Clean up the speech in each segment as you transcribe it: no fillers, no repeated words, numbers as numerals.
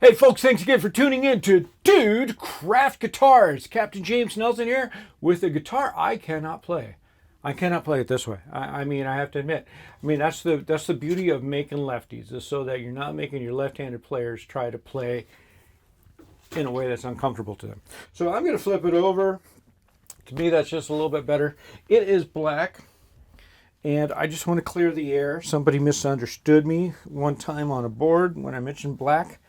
Hey folks, thanks again for tuning in to Dude Craft Guitars. Captain James Nelson here with a guitar I cannot play. I cannot play it this way. I mean, I have to admit. I mean, that's the beauty of making lefties, is so that you're not making your left-handed players try to play in a way that's uncomfortable to them. So I'm going to flip it over. To me, that's just a little bit better. It is black, and I just want to clear the air. Somebody misunderstood me one time on a board when I mentioned black.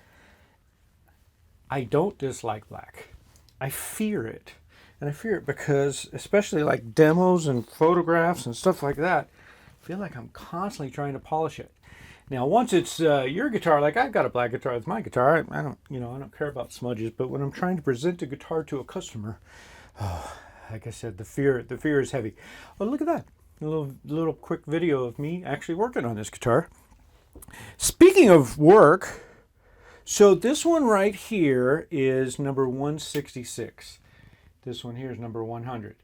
I don't dislike black. I fear it. And I fear it because, especially like demos and photographs and stuff like that, I feel like I'm constantly trying to polish it. Now, once it's your guitar, like I've got a black guitar, it's my guitar. I don't care about smudges. But when I'm trying to present a guitar to a customer, like I said, the fear is heavy. Oh, look at that! A little quick video of me actually working on this guitar. Speaking of work. So this one right here is number 166. This one here is number 100.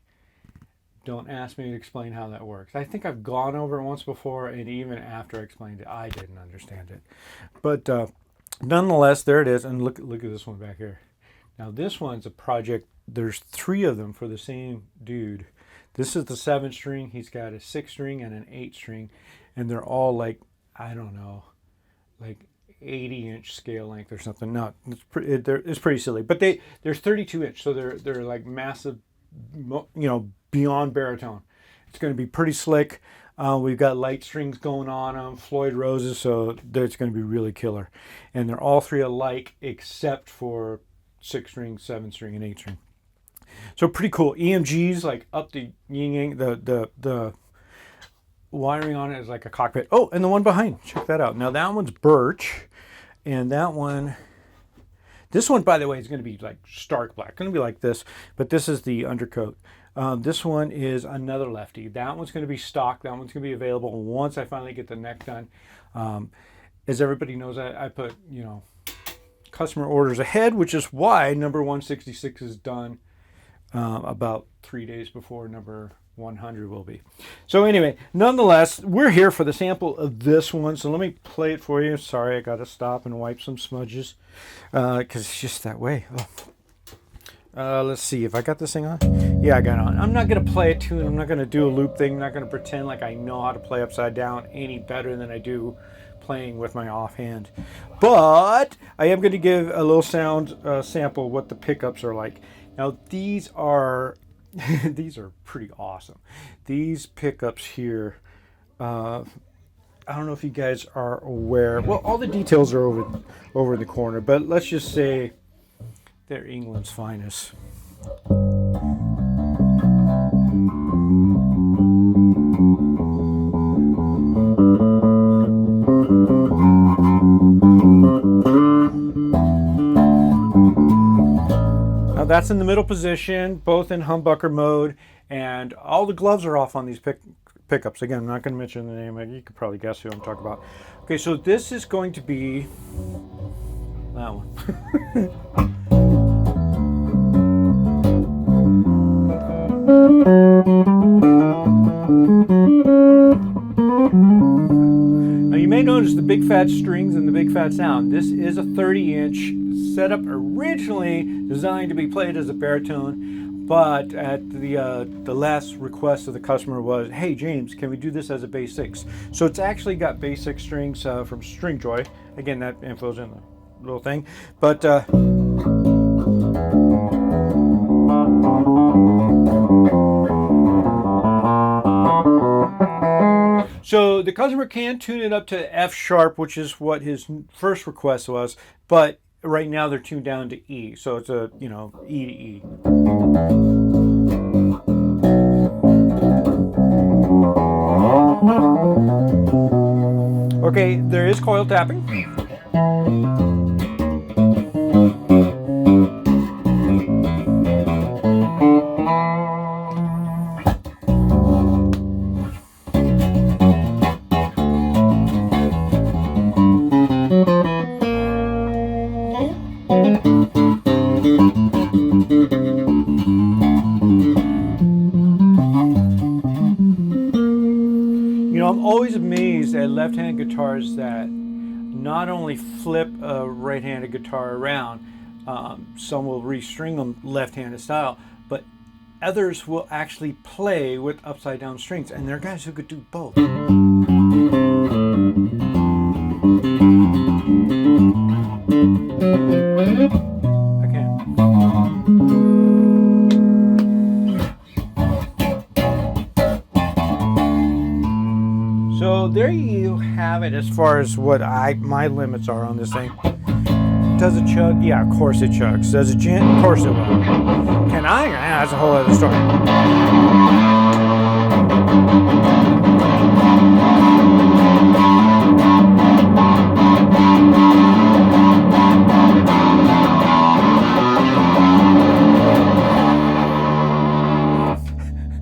Don't ask me to explain how that works. I think I've gone over it once before, and even after I explained it, I didn't understand it. But nonetheless, there it is. And look at this one back here. Now this one's a project. There's 3 of them for the same dude. This is the 7-string. He's got a 6-string and an 8-string, and they're all like, I don't know, like 80-inch scale length or something. No, it's pretty silly. But they're 32-inch, so they're like massive, beyond baritone. It's going to be pretty slick. We've got light strings going on them, Floyd Roses, so it's going to be really killer. And they're all 3 alike except for 6-string, 7-string, and 8-string. So pretty cool. EMGs, like up the yin-yang, the wiring on it is like a cockpit. Oh, and the one behind, check that out. Now that one's birch, and this one, by the way, is going to be like stark black. Going to be like this, but this is the undercoat. This one is another lefty. That one's going to be stock. That one's going to be available once I finally get the neck done. As everybody knows, I put, customer orders ahead, which is why number 166 is done about 3 days before number 100 will be. So anyway, nonetheless, we're here for the sample of this one. So let me play it for you. Sorry, I got to stop and wipe some smudges because it's just that way. Oh. Let's see if I got this thing on. Yeah, I got it on. I'm not going to play a tune. I'm not going to do a loop thing. I'm not going to pretend like I know how to play upside down any better than I do playing with my offhand. But I am going to give a little sound sample of what the pickups are like. Now, these are pretty awesome. These pickups here, I don't know if you guys are aware. Well, all the details are over in the corner, but let's just say they're England's finest. That's in the middle position, both in humbucker mode, and all the gloves are off on these pickups. Again, I'm not going to mention the name. You could probably guess who I'm talking about. Okay, so this is going to be that one. Now you may notice the big fat strings and the big fat sound. This is a 30-inch setup, originally designed to be played as a baritone, but at the last request of the customer was, hey James, can we do this as a bass 6? So it's actually got bass 6 strings from String Joy. Again, that info's in the little thing. But so the customer can tune it up to F sharp, which is what his first request was, but right now they're tuned down to E, so it's a, E to E. Okay, there is coil tapping. I'm always amazed at left-hand guitars that not only flip a right-handed guitar around, some will restring them left-handed style, but others will actually play with upside down strings, and there are guys who could do both. So there you have it as far as what my limits are on this thing. Does it chug? Yeah, of course it chugs. Does it jam? Of course it will. Can I? Yeah, that's a whole other story.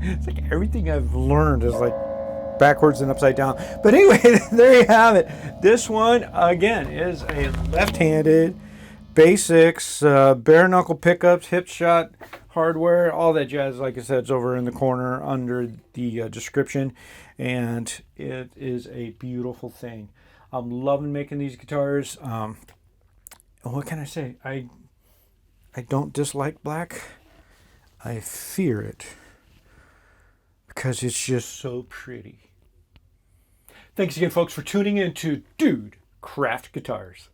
It's like everything I've learned is like backwards and upside down. But anyway, there you have it. This one, again, is a left-handed basics, bare knuckle pickups, Hipshot hardware, all that jazz. Like I said, it's over in the corner under the description, and it is a beautiful thing. I'm loving making these guitars. What can I say? I don't dislike black. I fear it because it's just so pretty. Thanks again, folks, for tuning in to Dude Craft Guitars.